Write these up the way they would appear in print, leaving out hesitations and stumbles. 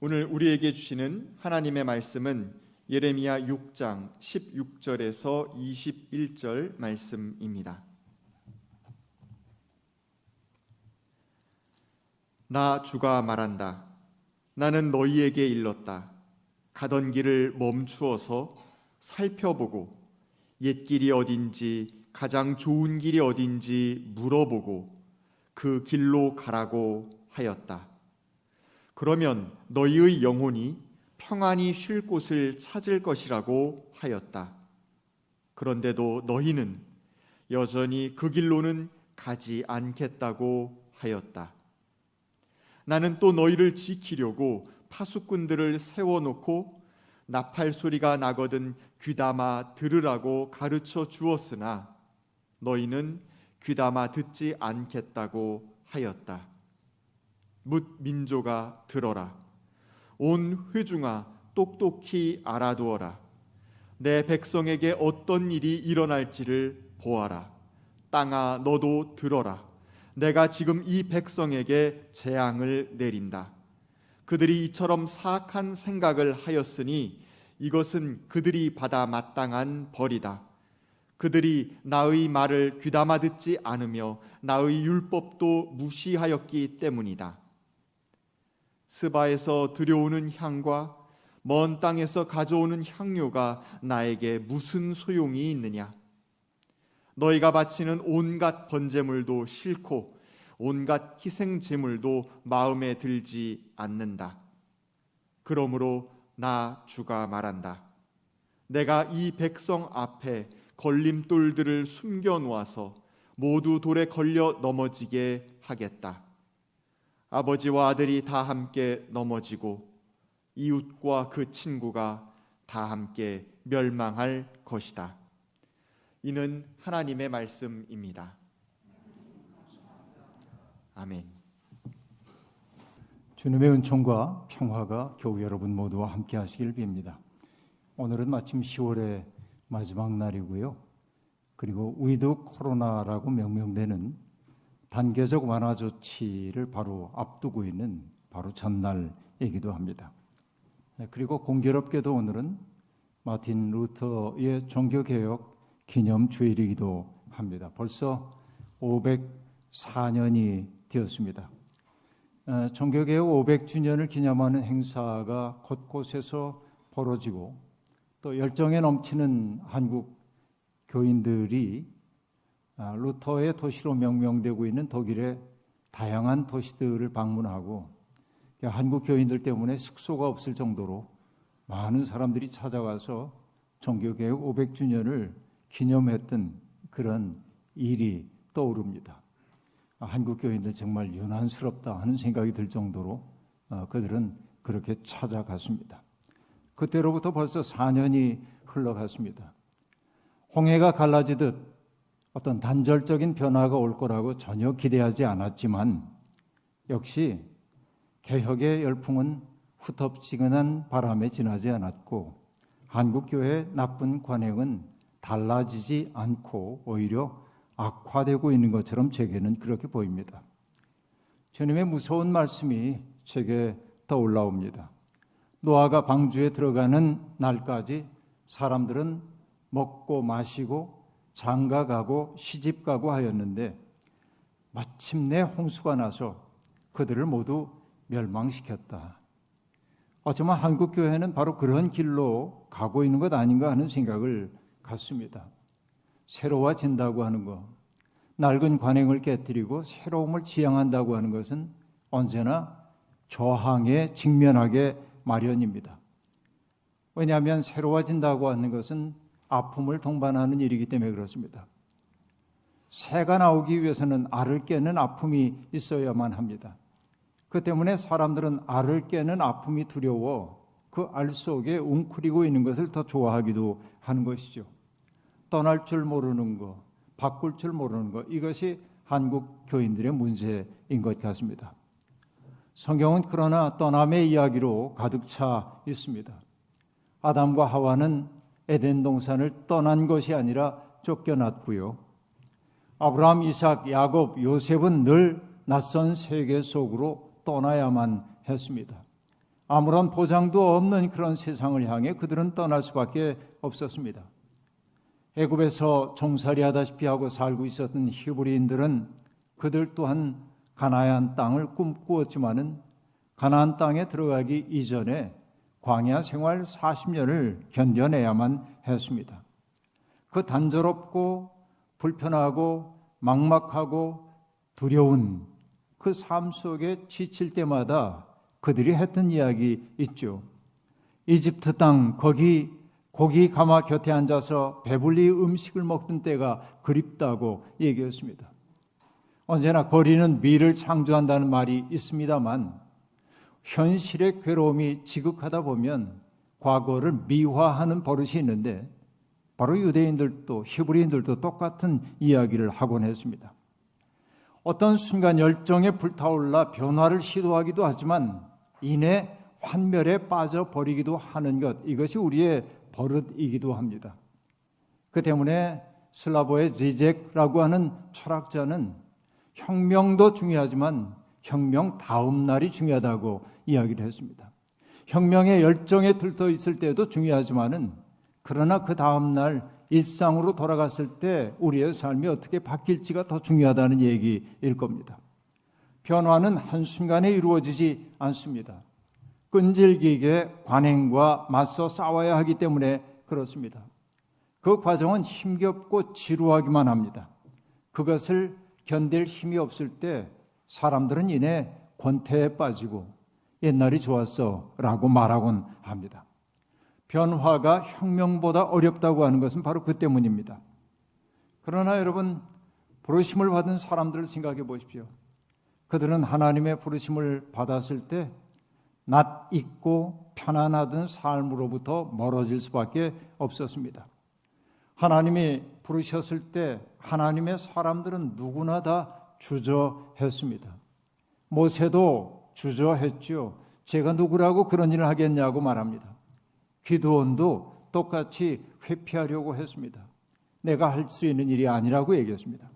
오늘 우리에게 주시는 하나님의 말씀은 예레미야 6장 16절에서 21절 말씀입니다. 나 주가 말한다. 나는 너희에게 일렀다. 가던 길을 멈추어서 살펴보고 옛 길이 어딘지 가장 좋은 길이 어딘지 물어보고 그 길로 가라고 하였다. 그러면 너희의 영혼이 평안히 쉴 곳을 찾을 것이라고 하였다. 그런데도 너희는 여전히 그 길로는 가지 않겠다고 하였다. 나는 또 너희를 지키려고 파수꾼들을 세워놓고 나팔 소리가 나거든 귀담아 들으라고 가르쳐 주었으나 너희는 귀담아 듣지 않겠다고 하였다. 뭇 민족아 들어라. 온 회중아 똑똑히 알아두어라. 내 백성에게 어떤 일이 일어날지를 보아라. 땅아 너도 들어라. 내가 지금 이 백성에게 재앙을 내린다. 그들이 이처럼 사악한 생각을 하였으니 이것은 그들이 받아 마땅한 벌이다. 그들이 나의 말을 귀담아 듣지 않으며 나의 율법도 무시하였기 때문이다. 스바에서 들여오는 향과 먼 땅에서 가져오는 향료가 나에게 무슨 소용이 있느냐? 너희가 바치는 온갖 번제물도 싫고 온갖 희생 제물도 마음에 들지 않는다. 그러므로 나 주가 말한다. 내가 이 백성 앞에 걸림돌들을 숨겨 놓아서 모두 돌에 걸려 넘어지게 하겠다. 아버지와 아들이 다 함께 넘어지고 이웃과 그 친구가 다 함께 멸망할 것이다. 이는 하나님의 말씀입니다. 아멘. 주님의 은총과 평화가 교우 여러분 모두와 함께 하시길 빕니다. 오늘은 마침 10월의 마지막 날이고요. 그리고 위드 코로나라고 명명되는 단계적 완화 조치를 바로 앞두고 있는 바로 전날이기도 합니다. 그리고 공교롭게도 오늘은 마틴 루터의 종교개혁 기념주일이기도 합니다. 벌써 504년이 되었습니다. 종교개혁 500주년을 기념하는 행사가 곳곳에서 벌어지고 또 열정에 넘치는 한국 교인들이 루터의 도시로 명명되고 있는 독일의 다양한 도시들을 방문하고 한국 교인들 때문에 숙소가 없을 정도로 많은 사람들이 찾아가서 종교개혁 500주년을 기념했던 그런 일이 떠오릅니다. 한국 교인들 정말 유난스럽다 하는 생각이 들 정도로 그들은 그렇게 찾아갔습니다. 그때로부터 벌써 4년이 흘러갔습니다. 홍해가 갈라지듯 어떤 단절적인 변화가 올 거라고 전혀 기대하지 않았지만 역시 개혁의 열풍은 후텁지근한 바람에 지나지 않았고 한국교회의 나쁜 관행은 달라지지 않고 오히려 악화되고 있는 것처럼 제게는 그렇게 보입니다. 주님의 무서운 말씀이 제게 떠올라옵니다. 노아가 방주에 들어가는 날까지 사람들은 먹고 마시고 장가가고 시집가고 하였는데 마침내 홍수가 나서 그들을 모두 멸망시켰다. 어쩌면 한국교회는 바로 그런 길로 가고 있는 것 아닌가 하는 생각을 갖습니다. 새로워진다고 하는 것, 낡은 관행을 깨뜨리고 새로움을 지향한다고 하는 것은 언제나 저항에 직면하게 마련입니다. 왜냐하면 새로워진다고 하는 것은 아픔을 동반하는 일이기 때문에 그렇습니다. 새가 나오기 위해서는 알을 깨는 아픔이 있어야만 합니다. 그 때문에 사람들은 알을 깨는 아픔이 두려워 그 알 속에 웅크리고 있는 것을 더 좋아하기도 하는 것이죠. 떠날 줄 모르는 것, 바꿀 줄 모르는 것, 이것이 한국 교인들의 문제인 것 같습니다. 성경은 그러나 떠남의 이야기로 가득 차 있습니다. 아담과 하와는 에덴 동산을 떠난 것이 아니라 쫓겨났고요. 아브라함, 이삭, 야곱, 요셉은 늘 낯선 세계 속으로 떠나야만 했습니다. 아무런 보장도 없는 그런 세상을 향해 그들은 떠날 수밖에 없었습니다. 애굽에서 종살이 하다시피 하고 살고 있었던 히브리인들은 그들 또한 가나안 땅을 꿈꾸었지만은 가나안 땅에 들어가기 이전에 광야 생활 40년을 견뎌내야만 했습니다. 그 단조롭고 불편하고 막막하고 두려운 그 삶 속에 지칠 때마다 그들이 했던 이야기 있죠. 이집트 땅 거기 고기 가마 곁에 앉아서 배불리 음식을 먹던 때가 그립다고 얘기했습니다. 언제나 거리는 미를 창조한다는 말이 있습니다만 현실의 괴로움이 지극하다 보면 과거를 미화하는 버릇이 있는데 바로 유대인들도 히브리인들도 똑같은 이야기를 하곤 했습니다. 어떤 순간 열정에 불타올라 변화를 시도하기도 하지만 이내 환멸에 빠져버리기도 하는 것, 이것이 우리의 버릇이기도 합니다. 그 때문에 슬라보의 지젝라고 하는 철학자는 혁명도 중요하지만 혁명 다음 날이 중요하다고 이야기를 했습니다. 혁명의 열정에 들떠 있을 때도 중요하지만은 그러나 그 다음 날 일상으로 돌아갔을 때 우리의 삶이 어떻게 바뀔지가 더 중요하다는 얘기일 겁니다. 변화는 한순간에 이루어지지 않습니다. 끈질기게 관행과 맞서 싸워야 하기 때문에 그렇습니다. 그 과정은 힘겹고 지루하기만 합니다. 그것을 견딜 힘이 없을 때 사람들은 이내 권태에 빠지고 옛날이 좋았어 라고 말하곤 합니다. 변화가 혁명보다 어렵다고 하는 것은 바로 그 때문입니다. 그러나 여러분, 부르심을 받은 사람들을 생각해 보십시오. 그들은 하나님의 부르심을 받았을 때 낯 익고 편안하던 삶으로부터 멀어질 수밖에 없었습니다. 하나님이 부르셨을 때 하나님의 사람들은 누구나 다 주저했습니다. 모세도 주저했죠. 제가 누구라고 그런 일을 하겠냐고 말합니다. 기드온도 똑같이 회피하려고 했습니다. 내가 할 수 있는 일이 아니라고 얘기했습니다.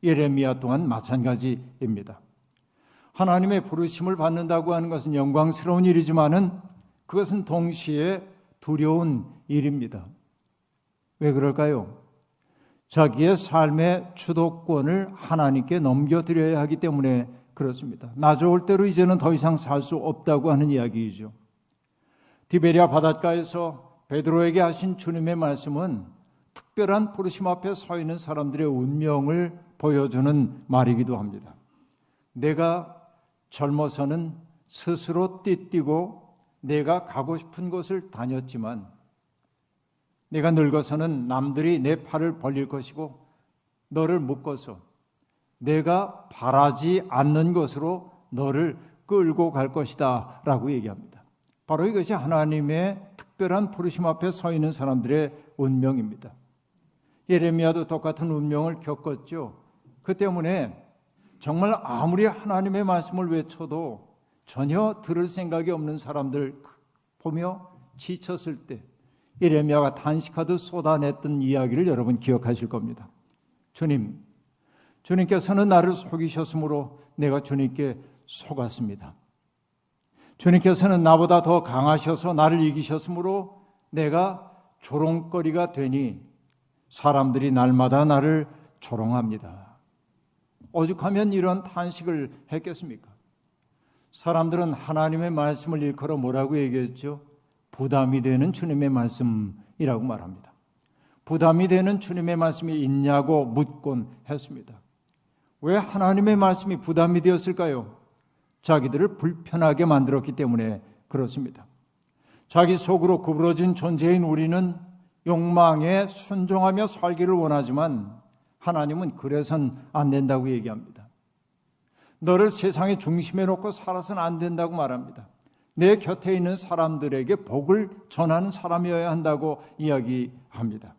예레미야 또한 마찬가지입니다. 하나님의 부르심을 받는다고 하는 것은 영광스러운 일이지만은 그것은 동시에 두려운 일입니다. 왜 그럴까요? 자기의 삶의 주도권을 하나님께 넘겨드려야 하기 때문에 그렇습니다. 나 좋을 대로 이제는 더 이상 살 수 없다고 하는 이야기이죠. 디베랴 바닷가에서 베드로에게 하신 주님의 말씀은 특별한 부르심 앞에 서 있는 사람들의 운명을 보여주는 말이기도 합니다. 내가 젊어서는 스스로 띠뛰고 내가 가고 싶은 곳을 다녔지만 내가 늙어서는 남들이 내 팔을 벌릴 것이고 너를 묶어서 내가 바라지 않는 것으로 너를 끌고 갈 것이다 라고 얘기합니다. 바로 이것이 하나님의 특별한 부르심 앞에 서 있는 사람들의 운명입니다. 예레미야도 똑같은 운명을 겪었죠. 그 때문에 정말 아무리 하나님의 말씀을 외쳐도 전혀 들을 생각이 없는 사람들 보며 지쳤을 때 예레미야가 탄식하듯 쏟아냈던 이야기를 여러분 기억하실 겁니다. 주님께서는 나를 속이셨으므로 내가 주님께 속았습니다. 주님께서는 나보다 더 강하셔서 나를 이기셨으므로 내가 조롱거리가 되니 사람들이 날마다 나를 조롱합니다. 오죽하면 이런 탄식을 했겠습니까? 사람들은 하나님의 말씀을 일컬어 뭐라고 얘기했죠? 부담이 되는 주님의 말씀이라고 말합니다. 부담이 되는 주님의 말씀이 있냐고 묻곤 했습니다. 왜 하나님의 말씀이 부담이 되었을까요? 자기들을 불편하게 만들었기 때문에 그렇습니다. 자기 속으로 구부러진 존재인 우리는 욕망에 순종하며 살기를 원하지만 하나님은 그래서는 안 된다고 얘기합니다. 너를 세상의 중심에 놓고 살아서는 안 된다고 말합니다. 내 곁에 있는 사람들에게 복을 전하는 사람이어야 한다고 이야기합니다.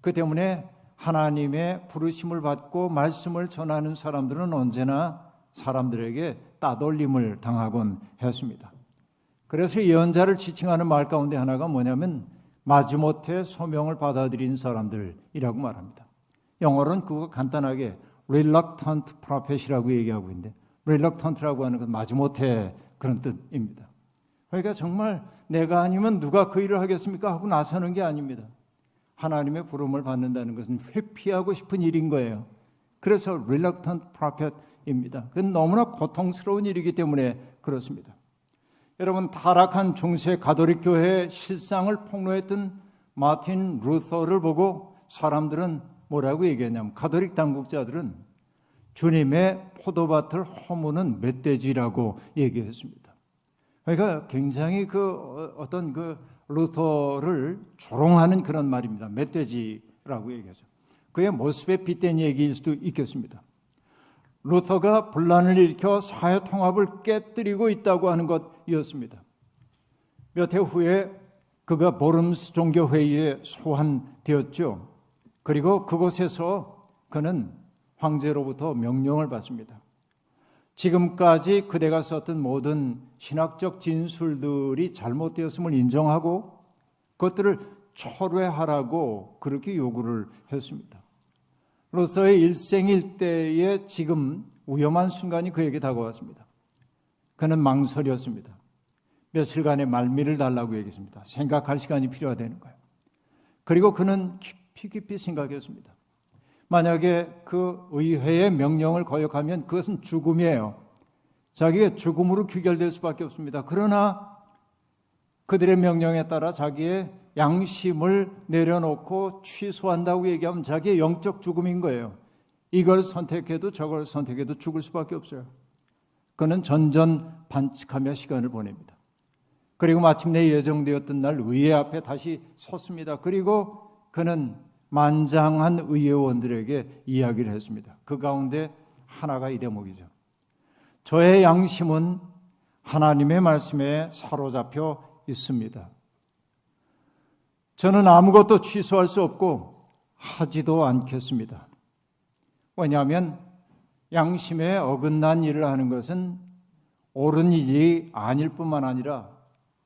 그 때문에 하나님의 부르심을 받고 말씀을 전하는 사람들은 언제나 사람들에게 따돌림을 당하곤 했습니다. 그래서 예언자를 지칭하는 말 가운데 하나가 뭐냐면 마지못해 소명을 받아들인 사람들이라고 말합니다. 영어로는 그거 간단하게 reluctant prophet이라고 얘기하고 있는데 reluctant라고 하는 건 마지못해 그런 뜻입니다. 그러니까 정말 내가 아니면 누가 그 일을 하겠습니까 하고 나서는 게 아닙니다. 하나님의 부름을 받는다는 것은 회피하고 싶은 일인 거예요. 그래서 reluctant prophet입니다. 그건 너무나 고통스러운 일이기 때문에 그렇습니다. 여러분, 타락한 중세 가톨릭 교회의 실상을 폭로했던 마틴 루터를 보고 사람들은 뭐라고 얘기했냐면, 가톨릭 당국자들은 주님의 포도밭을 허무는 멧돼지라고 얘기했습니다. 그러니까 굉장히 어떤 루터를 조롱하는 그런 말입니다. 멧돼지라고 얘기하죠. 그의 모습에 빗댄 얘기일 수도 있겠습니다. 루터가 분란을 일으켜 사회 통합을 깨뜨리고 있다고 하는 것이었습니다. 몇 해 후에 그가 보름스 종교회의에 소환되었죠. 그리고 그곳에서 그는 황제로부터 명령을 받습니다. 지금까지 그대가 썼던 모든 신학적 진술들이 잘못되었음을 인정하고 그것들을 철회하라고 그렇게 요구를 했습니다. 루터의 일생일대에 지금 위험한 순간이 그에게 다가왔습니다. 그는 망설였습니다. 며칠간의 말미를 달라고 얘기했습니다. 생각할 시간이 필요하다는 거예요. 그리고 그는 깊이 생각했습니다. 만약에 그 의회의 명령을 거역하면 그것은 죽음이에요. 자기의 죽음으로 귀결될 수밖에 없습니다. 그러나 그들의 명령에 따라 자기의 양심을 내려놓고 취소한다고 얘기하면 자기의 영적 죽음인 거예요. 이걸 선택해도 저걸 선택해도 죽을 수밖에 없어요. 그는 전전반칙하며 시간을 보냅니다. 그리고 마침내 예정되었던 날 의회 앞에 다시 섰습니다. 그리고 그는 만장한 의회원들에게 이야기를 했습니다. 그 가운데 하나가 이 대목이죠. 저의 양심은 하나님의 말씀에 사로잡혀 있습니다. 저는 아무것도 취소할 수 없고 하지도 않겠습니다. 왜냐하면 양심에 어긋난 일을 하는 것은 옳은 일이 아닐 뿐만 아니라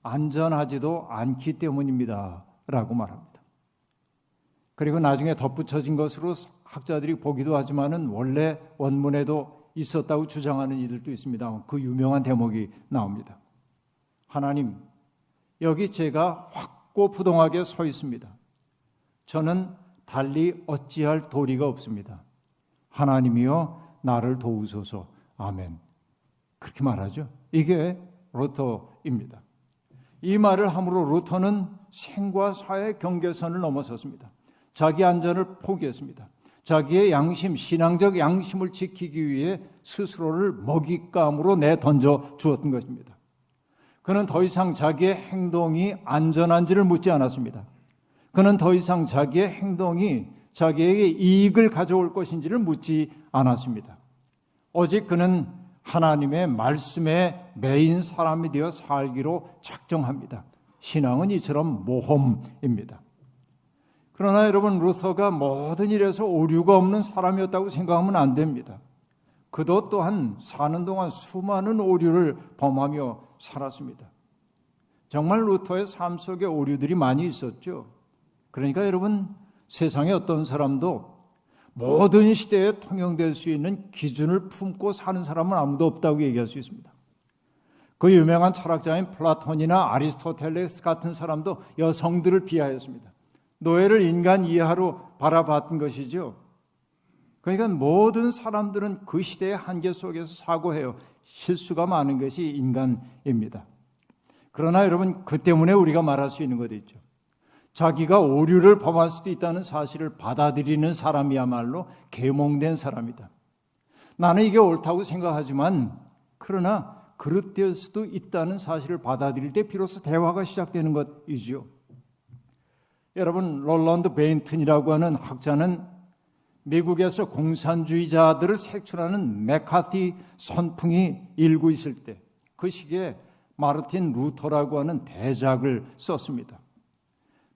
안전하지도 않기 때문입니다. 라고 말합니다. 그리고 나중에 덧붙여진 것으로 학자들이 보기도 하지만은 원래 원문에도 있었다고 주장하는 이들도 있습니다. 그 유명한 대목이 나옵니다. 하나님, 여기 제가 확고부동하게 서 있습니다. 저는 달리 어찌할 도리가 없습니다. 하나님이여 나를 도우소서. 아멘. 그렇게 말하죠. 이게 루터입니다. 이 말을 함으로 루터는 생과 사의 경계선을 넘어섰습니다. 자기 안전을 포기했습니다. 자기의 양심, 신앙적 양심을 지키기 위해 스스로를 먹잇감으로 내던져 주었던 것입니다. 그는 더 이상 자기의 행동이 안전한지를 묻지 않았습니다. 그는 더 이상 자기의 행동이 자기에게 이익을 가져올 것인지를 묻지 않았습니다. 오직 그는 하나님의 말씀에 매인 사람이 되어 살기로 작정합니다. 신앙은 이처럼 모험입니다. 그러나 여러분, 루터가 모든 일에서 오류가 없는 사람이었다고 생각하면 안 됩니다. 그도 또한 사는 동안 수많은 오류를 범하며 살았습니다. 정말 루터의 삶 속에 오류들이 많이 있었죠. 그러니까 여러분, 세상에 어떤 사람도 모든 시대에 통용될 수 있는 기준을 품고 사는 사람은 아무도 없다고 얘기할 수 있습니다. 그 유명한 철학자인 플라톤이나 아리스토텔레스 같은 사람도 여성들을 비하했습니다. 노예를 인간 이하로 바라봤던 것이죠. 그러니까 모든 사람들은 그 시대의 한계 속에서 사고해요. 실수가 많은 것이 인간입니다. 그러나 여러분, 그 때문에 우리가 말할 수 있는 것도 있죠. 자기가 오류를 범할 수도 있다는 사실을 받아들이는 사람이야말로 계몽된 사람이다. 나는 이게 옳다고 생각하지만 그러나 그릇될 수도 있다는 사실을 받아들일 때 비로소 대화가 시작되는 것이지요. 여러분, 롤런드 베인튼이라고 하는 학자는 미국에서 공산주의자들을 색출하는 맥카티 선풍이 일고 있을 때 그 시기에 마르틴 루터라고 하는 대작을 썼습니다.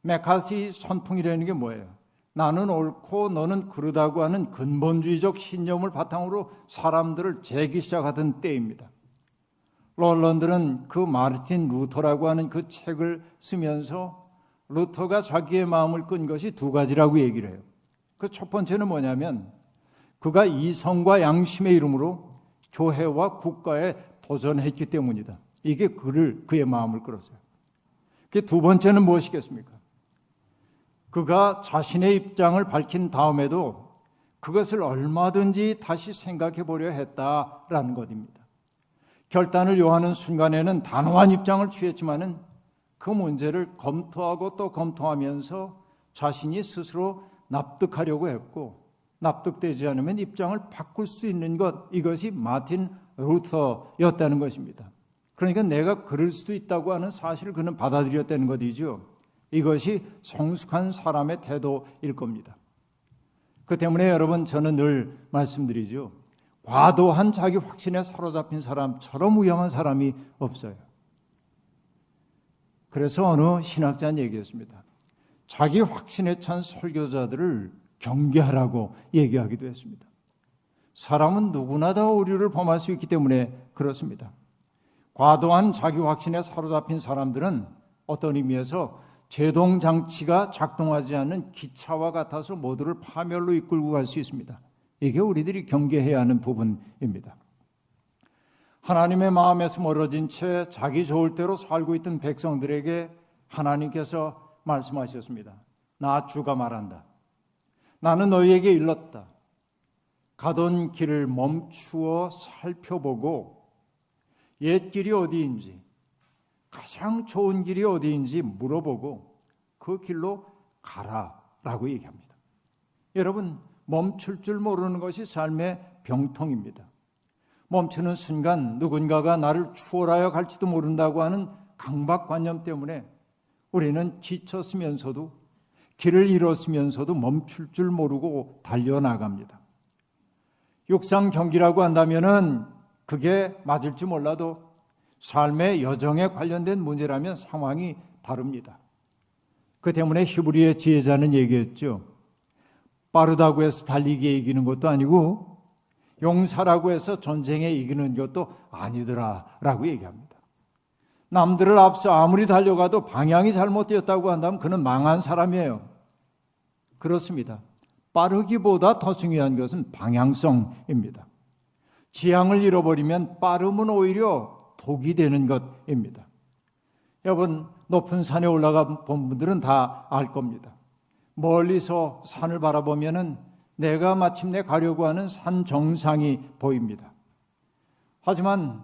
맥카티 선풍이라는 게 뭐예요? 나는 옳고 너는 그르다고 하는 근본주의적 신념을 바탕으로 사람들을 재기 시작하던 때입니다. 롤런드는 그 마르틴 루터라고 하는 그 책을 쓰면서 루터가 자기의 마음을 끈 것이 두 가지라고 얘기를 해요. 그 첫 번째는 뭐냐면 그가 이성과 양심의 이름으로 교회와 국가에 도전했기 때문이다. 이게 그의 마음을 끌었어요. 두 번째는 무엇이겠습니까? 그가 자신의 입장을 밝힌 다음에도 그것을 얼마든지 다시 생각해 보려 했다라는 것입니다. 결단을 요하는 순간에는 단호한 입장을 취했지만은 그 문제를 검토하고 또 검토하면서 자신이 스스로 납득하려고 했고, 납득되지 않으면 입장을 바꿀 수 있는 것, 이것이 마틴 루터였다는 것입니다. 그러니까 내가 그럴 수도 있다고 하는 사실을 그는 받아들였다는 것이죠. 이것이 성숙한 사람의 태도일 겁니다. 그 때문에 여러분, 저는 늘 말씀드리죠. 과도한 자기 확신에 사로잡힌 사람처럼 위험한 사람이 없어요. 그래서 어느 신학자는 얘기했습니다. 자기 확신에 찬 설교자들을 경계하라고 얘기하기도 했습니다. 사람은 누구나 다 오류를 범할 수 있기 때문에 그렇습니다. 과도한 자기 확신에 사로잡힌 사람들은 어떤 의미에서 제동장치가 작동하지 않는 기차와 같아서 모두를 파멸로 이끌고 갈 수 있습니다. 이게 우리들이 경계해야 하는 부분입니다. 하나님의 마음에서 멀어진 채 자기 좋을 대로 살고 있던 백성들에게 하나님께서 말씀하셨습니다. 나 주가 말한다. 나는 너희에게 일렀다. 가던 길을 멈추어 살펴보고 옛 길이 어디인지, 가장 좋은 길이 어디인지 물어보고 그 길로 가라라고 얘기합니다. 여러분, 멈출 줄 모르는 것이 삶의 병통입니다. 멈추는 순간 누군가가 나를 추월하여 갈지도 모른다고 하는 강박관념 때문에 우리는 지쳤으면서도 길을 잃었으면서도 멈출 줄 모르고 달려나갑니다. 육상 경기라고 한다면은 그게 맞을지 몰라도 삶의 여정에 관련된 문제라면 상황이 다릅니다. 그 때문에 히브리의 지혜자는 얘기했죠. 빠르다고 해서 달리기에 이기는 것도 아니고 용사라고 해서 전쟁에 이기는 것도 아니더라라고 얘기합니다. 남들을 앞서 아무리 달려가도 방향이 잘못되었다고 한다면 그는 망한 사람이에요. 그렇습니다. 빠르기보다 더 중요한 것은 방향성입니다. 지향을 잃어버리면 빠름은 오히려 독이 되는 것입니다. 여러분, 높은 산에 올라가 본 분들은 다 알 겁니다. 멀리서 산을 바라보면은 내가 마침내 가려고 하는 산 정상이 보입니다. 하지만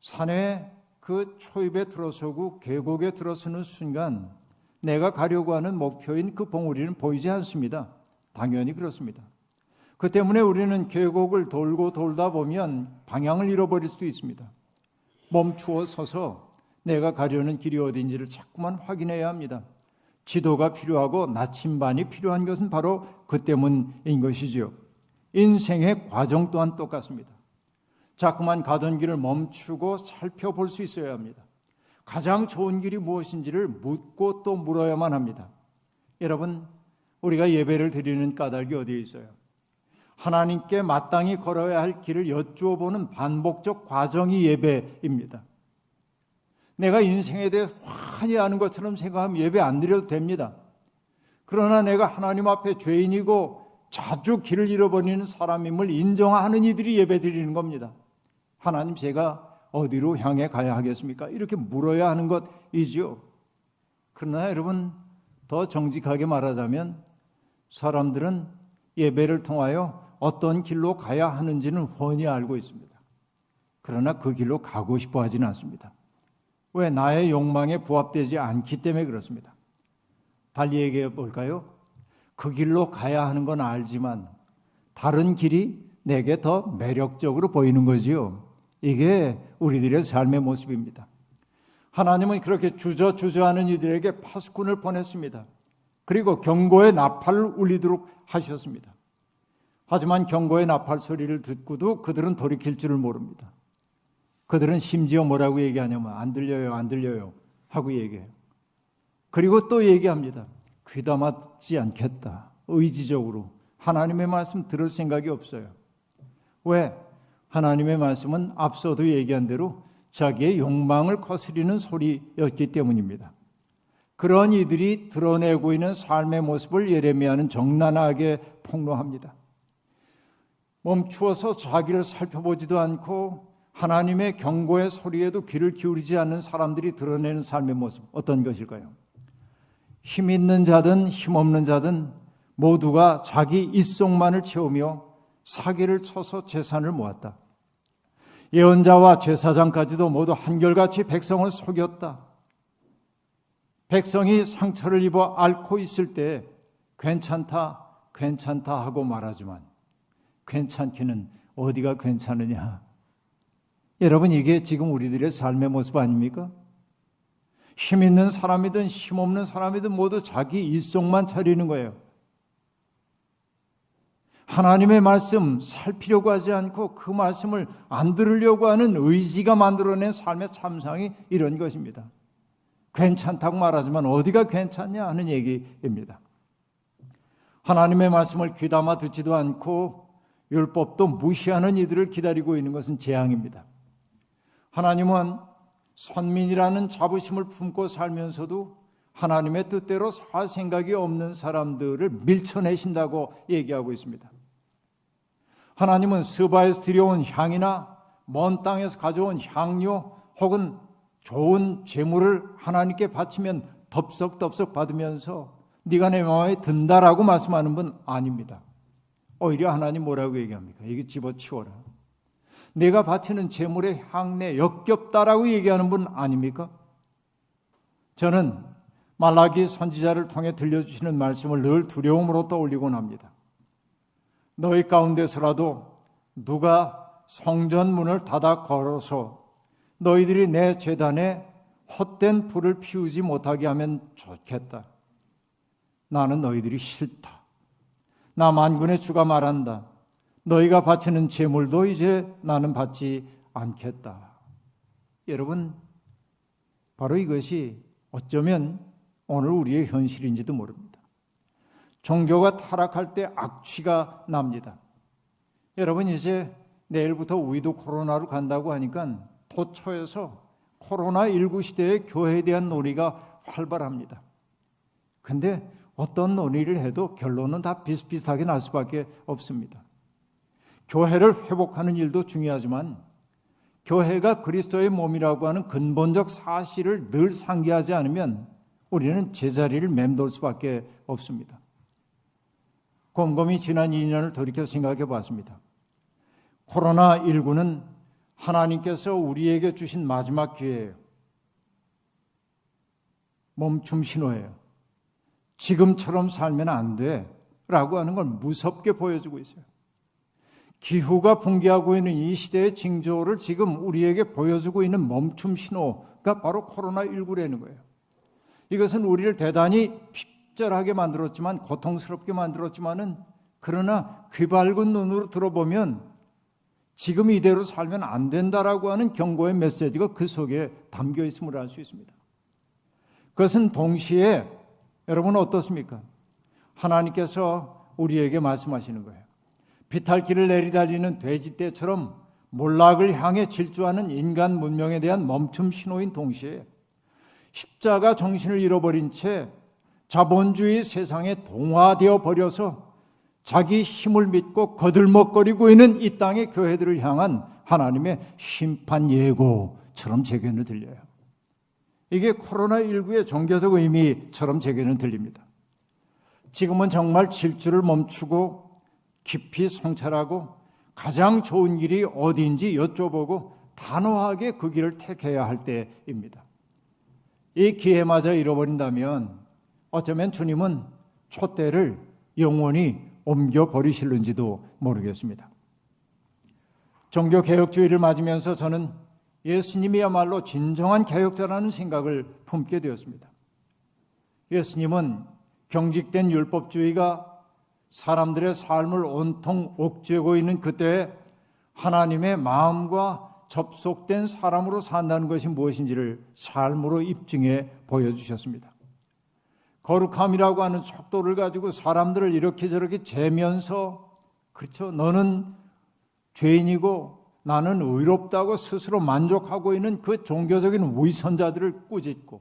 산의 그 초입에 들어서고 계곡에 들어서는 순간 내가 가려고 하는 목표인 그 봉우리는 보이지 않습니다. 당연히 그렇습니다. 그 때문에 우리는 계곡을 돌고 돌다 보면 방향을 잃어버릴 수도 있습니다. 멈추어 서서 내가 가려는 길이 어딘지를 자꾸만 확인해야 합니다. 지도가 필요하고 나침반이 필요한 것은 바로 그 때문인 것이죠. 인생의 과정 또한 똑같습니다. 자꾸만 가던 길을 멈추고 살펴볼 수 있어야 합니다. 가장 좋은 길이 무엇인지를 묻고 또 물어야만 합니다. 여러분, 우리가 예배를 드리는 까닭이 어디에 있어요? 하나님께 마땅히 걸어야 할 길을 여쭈어보는 반복적 과정이 예배입니다. 내가 인생에 대해 환히 아는 것처럼 생각하면 예배 안 드려도 됩니다. 그러나 내가 하나님 앞에 죄인이고 자주 길을 잃어버리는 사람임을 인정하는 이들이 예배 드리는 겁니다. 하나님, 제가 어디로 향해 가야 하겠습니까? 이렇게 물어야 하는 것이죠. 그러나 여러분, 더 정직하게 말하자면 사람들은 예배를 통하여 어떤 길로 가야 하는지는 훤히 알고 있습니다. 그러나 그 길로 가고 싶어 하지는 않습니다. 왜? 나의 욕망에 부합되지 않기 때문에 그렇습니다. 달리 얘기해 볼까요? 그 길로 가야 하는 건 알지만 다른 길이 내게 더 매력적으로 보이는 거지요. 이게 우리들의 삶의 모습입니다. 하나님은 그렇게 주저하는 이들에게 파수꾼을 보냈습니다. 그리고 경고의 나팔을 울리도록 하셨습니다. 하지만 경고의 나팔 소리를 듣고도 그들은 돌이킬 줄을 모릅니다. 그들은 심지어 뭐라고 얘기하냐면 안 들려요 하고 얘기해요. 그리고 또 얘기합니다. 귀담았지 않겠다. 의지적으로 하나님의 말씀 들을 생각이 없어요. 왜? 하나님의 말씀은 앞서도 얘기한 대로 자기의 욕망을 거스리는 소리였기 때문입니다. 그런 이들이 드러내고 있는 삶의 모습을 예레미야는 적나라하게 폭로합니다. 멈추어서 자기를 살펴보지도 않고 하나님의 경고의 소리에도 귀를 기울이지 않는 사람들이 드러내는 삶의 모습 어떤 것일까요? 힘 있는 자든 힘 없는 자든 모두가 자기 입속만을 채우며 사기를 쳐서 재산을 모았다. 예언자와 제사장까지도 모두 한결같이 백성을 속였다. 백성이 상처를 입어 앓고 있을 때 괜찮다, 괜찮다 하고 말하지만 괜찮기는 어디가 괜찮으냐? 여러분, 이게 지금 우리들의 삶의 모습 아닙니까? 힘 있는 사람이든 힘 없는 사람이든 모두 자기 일속만 차리는 거예요. 하나님의 말씀 살피려고 하지 않고 그 말씀을 안 들으려고 하는 의지가 만들어낸 삶의 참상이 이런 것입니다. 괜찮다고 말하지만 어디가 괜찮냐 하는 얘기입니다. 하나님의 말씀을 귀담아 듣지도 않고 율법도 무시하는 이들을 기다리고 있는 것은 재앙입니다. 하나님은 선민이라는 자부심을 품고 살면서도 하나님의 뜻대로 살 생각이 없는 사람들을 밀쳐내신다고 얘기하고 있습니다. 하나님은 스바에서 들여온 향이나 먼 땅에서 가져온 향료 혹은 좋은 재물을 하나님께 바치면 덥석덥석 받으면서 네가 내 마음에 든다라고 말씀하는 분 아닙니다. 오히려 하나님 뭐라고 얘기합니까? 이게 집어치워라. 내가 바치는 재물의 향내 역겹다라고 얘기하는 분 아닙니까? 저는 말라기 선지자를 통해 들려주시는 말씀을 늘 두려움으로 떠올리곤 합니다. 너희 가운데서라도 누가 성전 문을 닫아 걸어서 너희들이 내 제단에 헛된 불을 피우지 못하게 하면 좋겠다. 나는 너희들이 싫다. 나 만군의 주가 말한다. 너희가 바치는 제물도 이제 나는 받지 않겠다. 여러분, 바로 이것이 어쩌면 오늘 우리의 현실인지도 모릅니다. 종교가 타락할 때 악취가 납니다. 여러분, 이제 내일부터 우리도 코로나로 간다고 하니까 도처에서 코로나19 시대의 교회에 대한 논의가 활발합니다. 근데 어떤 논의를 해도 결론은 다 비슷비슷하게 날 수밖에 없습니다. 교회를 회복하는 일도 중요하지만 교회가 그리스도의 몸이라고 하는 근본적 사실을 늘 상기하지 않으면 우리는 제자리를 맴돌 수밖에 없습니다. 곰곰이 지난 2년을 돌이켜 생각해 봤습니다. 코로나19는 하나님께서 우리에게 주신 마지막 기회예요. 멈춤 신호예요. 지금처럼 살면 안 돼 라고 하는 걸 무섭게 보여주고 있어요. 기후가 붕괴하고 있는 이 시대의 징조를 지금 우리에게 보여주고 있는 멈춤 신호가 바로 코로나19라는 거예요. 이것은 우리를 대단히 핍절하게 만들었지만, 고통스럽게 만들었지만은, 그러나 귀 밝은 눈으로 들어보면 지금 이대로 살면 안 된다라고 하는 경고의 메시지가 그 속에 담겨 있음을 알 수 있습니다. 그것은 동시에 여러분 어떻습니까? 하나님께서 우리에게 말씀하시는 거예요. 비탈길을 내리달리는 돼지떼처럼 몰락을 향해 질주하는 인간 문명에 대한 멈춤 신호인 동시에 십자가 정신을 잃어버린 채 자본주의 세상에 동화되어 버려서 자기 힘을 믿고 거들먹거리고 있는 이 땅의 교회들을 향한 하나님의 심판 예고처럼 제게는 들려요. 이게 코로나19의 종교적 의미처럼 제게는 들립니다. 지금은 정말 질주를 멈추고 깊이 성찰하고 가장 좋은 길이 어디인지 여쭤보고 단호하게 그 길을 택해야 할 때입니다. 이 기회마저 잃어버린다면 어쩌면 주님은 촛대를 영원히 옮겨버리실는지도 모르겠습니다. 종교개혁주의를 맞으면서 저는 예수님이야말로 진정한 개혁자라는 생각을 품게 되었습니다. 예수님은 경직된 율법주의가 사람들의 삶을 온통 옥죄고 있는 그때에 하나님의 마음과 접속된 사람으로 산다는 것이 무엇인지를 삶으로 입증해 보여주셨습니다. 거룩함이라고 하는 척도를 가지고 사람들을 이렇게 저렇게 재면서, 그렇죠, 너는 죄인이고 나는 의롭다고 스스로 만족하고 있는 그 종교적인 위선자들을 꾸짖고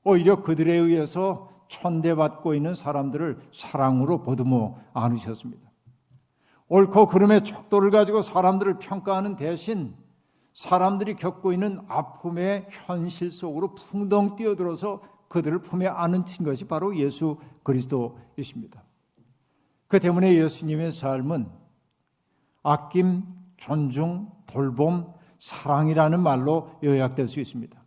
오히려 그들에 의해서 천대받고 있는 사람들을 사랑으로 보듬어 안으셨습니다. 옳고 그름의 척도를 가지고 사람들을 평가하는 대신 사람들이 겪고 있는 아픔의 현실 속으로 풍덩 뛰어들어서 그들을 품에 안은 것이 바로 예수 그리스도이십니다. 그 때문에 예수님의 삶은 아낌, 존중, 돌봄, 사랑이라는 말로 요약될 수 있습니다.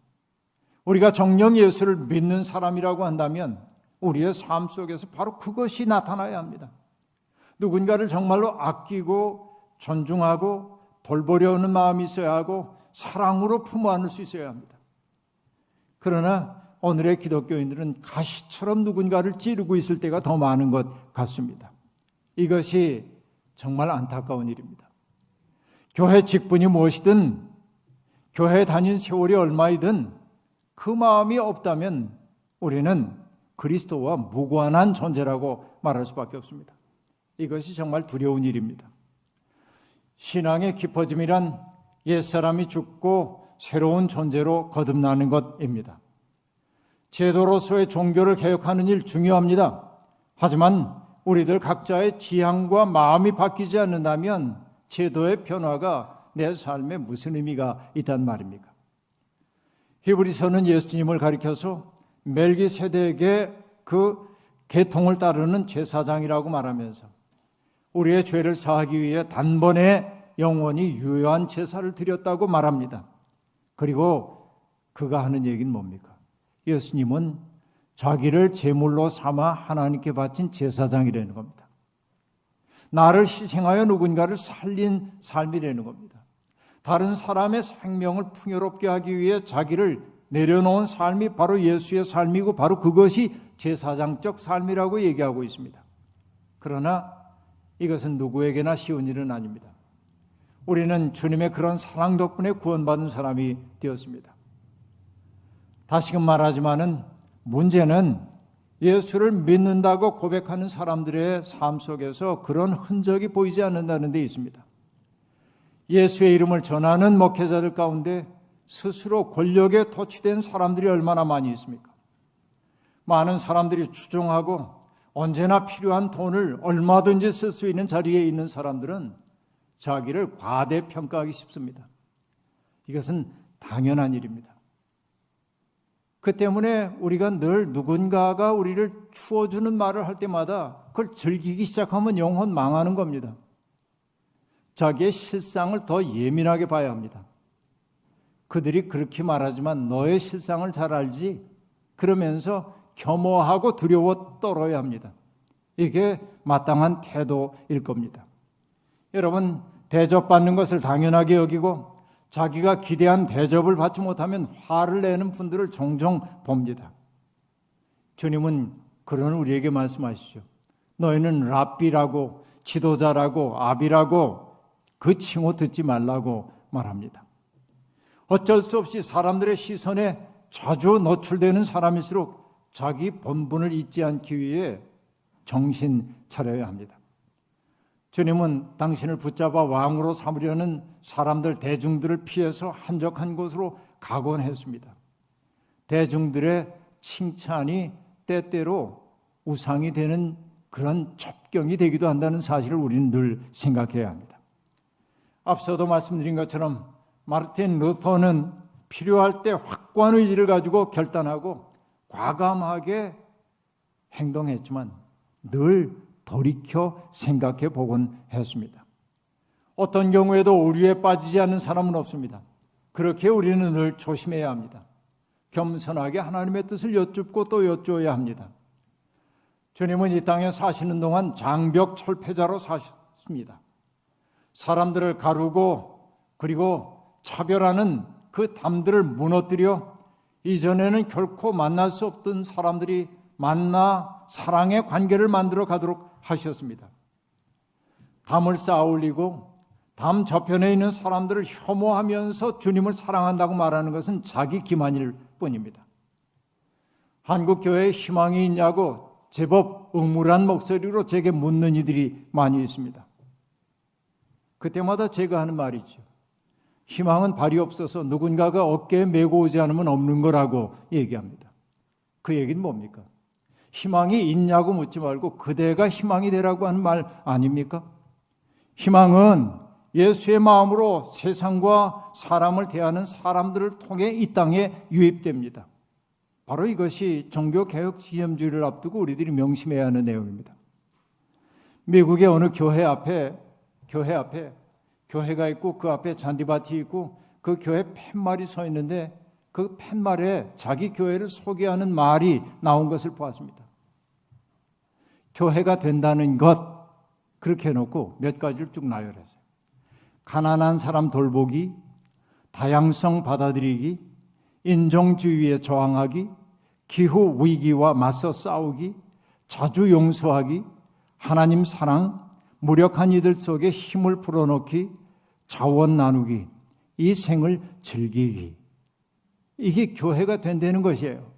우리가 정녕 예수를 믿는 사람이라고 한다면 우리의 삶 속에서 바로 그것이 나타나야 합니다. 누군가를 정말로 아끼고 존중하고 돌보려 하는 마음이 있어야 하고 사랑으로 품어 안을 수 있어야 합니다. 그러나 오늘의 기독교인들은 가시처럼 누군가를 찌르고 있을 때가 더 많은 것 같습니다. 이것이 정말 안타까운 일입니다. 교회 직분이 무엇이든 교회 다닌 세월이 얼마이든 그 마음이 없다면 우리는 그리스도와 무관한 존재라고 말할 수밖에 없습니다. 이것이 정말 두려운 일입니다. 신앙의 깊어짐이란 옛사람이 죽고 새로운 존재로 거듭나는 것입니다. 제도로서의 종교를 개혁하는 일 중요합니다. 하지만 우리들 각자의 지향과 마음이 바뀌지 않는다면 제도의 변화가 내 삶에 무슨 의미가 있단 말입니까? 히브리서는 예수님을 가리켜서 멜기세덱의 그 계통을 따르는 제사장이라고 말하면서 우리의 죄를 사하기 위해 단번에 영원히 유효한 제사를 드렸다고 말합니다. 그리고 그가 하는 얘기는 뭡니까? 예수님은 자기를 제물로 삼아 하나님께 바친 제사장이라는 겁니다. 나를 희생하여 누군가를 살린 삶이라는 겁니다. 다른 사람의 생명을 풍요롭게 하기 위해 자기를 내려놓은 삶이 바로 예수의 삶이고 바로 그것이 제사장적 삶이라고 얘기하고 있습니다. 그러나 이것은 누구에게나 쉬운 일은 아닙니다. 우리는 주님의 그런 사랑 덕분에 구원받은 사람이 되었습니다. 다시금 말하지만은 문제는 예수를 믿는다고 고백하는 사람들의 삶 속에서 그런 흔적이 보이지 않는다는 데 있습니다. 예수의 이름을 전하는 목회자들 가운데 스스로 권력에 토취된 사람들이 얼마나 많이 있습니까? 많은 사람들이 추종하고 언제나 필요한 돈을 얼마든지 쓸 수 있는 자리에 있는 사람들은 자기를 과대평가하기 쉽습니다. 이것은 당연한 일입니다. 그 때문에 우리가 늘 누군가가 우리를 추워주는 말을 할 때마다 그걸 즐기기 시작하면 영혼 망하는 겁니다. 자기의 실상을 더 예민하게 봐야 합니다. 그들이 그렇게 말하지만 너의 실상을 잘 알지? 그러면서 겸허하고 두려워 떨어야 합니다. 이게 마땅한 태도일 겁니다. 여러분, 대접받는 것을 당연하게 여기고 자기가 기대한 대접을 받지 못하면 화를 내는 분들을 종종 봅니다. 주님은 그런 우리에게 말씀하시죠. 너희는 랍비라고 지도자라고 아비라고 그 칭호 듣지 말라고 말합니다. 어쩔 수 없이 사람들의 시선에 자주 노출되는 사람일수록 자기 본분을 잊지 않기 위해 정신 차려야 합니다. 주님은 당신을 붙잡아 왕으로 삼으려는 사람들 대중들을 피해서 한적한 곳으로 가곤 했습니다. 대중들의 칭찬이 때때로 우상이 되는 그런 첩경이 되기도 한다는 사실을 우리는 늘 생각해야 합니다. 앞서도 말씀드린 것처럼 마르틴 루터는 필요할 때 확고한 의지를 가지고 결단하고 과감하게 행동했지만 늘 돌이켜 생각해 보곤 했습니다. 어떤 경우에도 오류에 빠지지 않는 사람은 없습니다. 그렇게 우리는 늘 조심해야 합니다. 겸손하게 하나님의 뜻을 여쭙고 또 여쭈어야 합니다. 주님은 이 땅에 사시는 동안 장벽 철폐자로 사셨습니다. 사람들을 가르고 그리고 차별하는 그 담들을 무너뜨려 이전에는 결코 만날 수 없던 사람들이 만나 사랑의 관계를 만들어 가도록 하셨습니다. 담을 쌓아 올리고 담 저편에 있는 사람들을 혐오하면서 주님을 사랑한다고 말하는 것은 자기 기만일 뿐입니다. 한국 교회에 희망이 있냐고 제법 음울한 목소리로 제게 묻는 이들이 많이 있습니다. 그때마다 제가 하는 말이죠. 희망은 발이 없어서 누군가가 어깨에 메고 오지 않으면 없는 거라고 얘기합니다. 그 얘기는 뭡니까? 희망이 있냐고 묻지 말고 그대가 희망이 되라고 하는 말 아닙니까? 희망은 예수의 마음으로 세상과 사람을 대하는 사람들을 통해 이 땅에 유입됩니다. 바로 이것이 종교개혁 기념주의를 앞두고 우리들이 명심해야 하는 내용입니다. 미국의 어느 교회 앞에 교회가 있고 그 앞에 잔디밭이 있고 그 교회 팻말이 서 있는데 그 팻말에 자기 교회를 소개하는 말이 나온 것을 보았습니다. 교회가 된다는 것, 그렇게 해놓고 몇 가지를 쭉 나열했어요. 가난한 사람 돌보기, 다양성 받아들이기, 인종주의에 저항하기, 기후 위기와 맞서 싸우기, 자주 용서하기, 하나님 사랑, 무력한 이들 속에 힘을 불어넣기, 자원 나누기, 이 생을 즐기기. 이게 교회가 된다는 것이에요.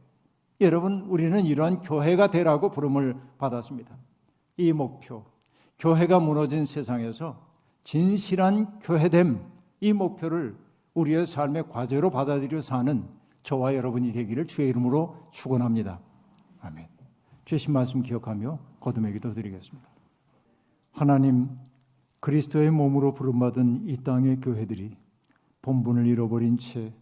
여러분, 우리는 이러한 교회가 되라고 부름을 받았습니다. 이 목표, 교회가 무너진 세상에서 진실한 교회됨, 이 목표를 우리의 삶의 과제로 받아들여 사는 저와 여러분이 되기를 주의 이름으로 축원합니다. 아멘. 주신 말씀 기억하며 거듭의 기도 드리겠습니다. 하나님, 그리스도의 몸으로 부름받은 이 땅의 교회들이 본분을 잃어버린 채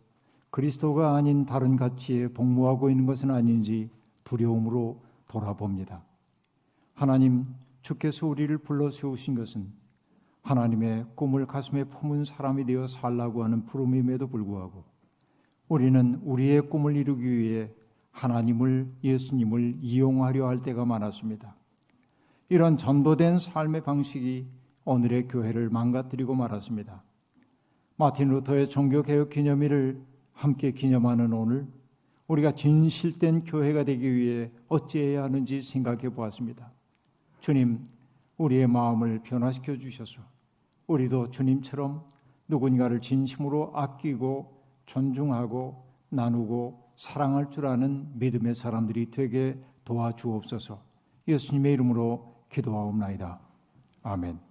그리스도가 아닌 다른 가치에 복무하고 있는 것은 아닌지 두려움으로 돌아봅니다. 하나님, 주께서 우리를 불러 세우신 것은 하나님의 꿈을 가슴에 품은 사람이 되어 살라고 하는 부름임에도 불구하고 우리는 우리의 꿈을 이루기 위해 하나님을, 예수님을 이용하려 할 때가 많았습니다. 이런 전도된 삶의 방식이 오늘의 교회를 망가뜨리고 말았습니다. 마틴 루터의 종교개혁 기념일을 함께 기념하는 오늘, 우리가 진실된 교회가 되기 위해 어찌해야 하는지 생각해 보았습니다. 주님, 우리의 마음을 변화시켜 주셔서 우리도 주님처럼 누군가를 진심으로 아끼고 존중하고 나누고 사랑할 줄 아는 믿음의 사람들이 되게 도와주옵소서. 예수님의 이름으로 기도하옵나이다. 아멘.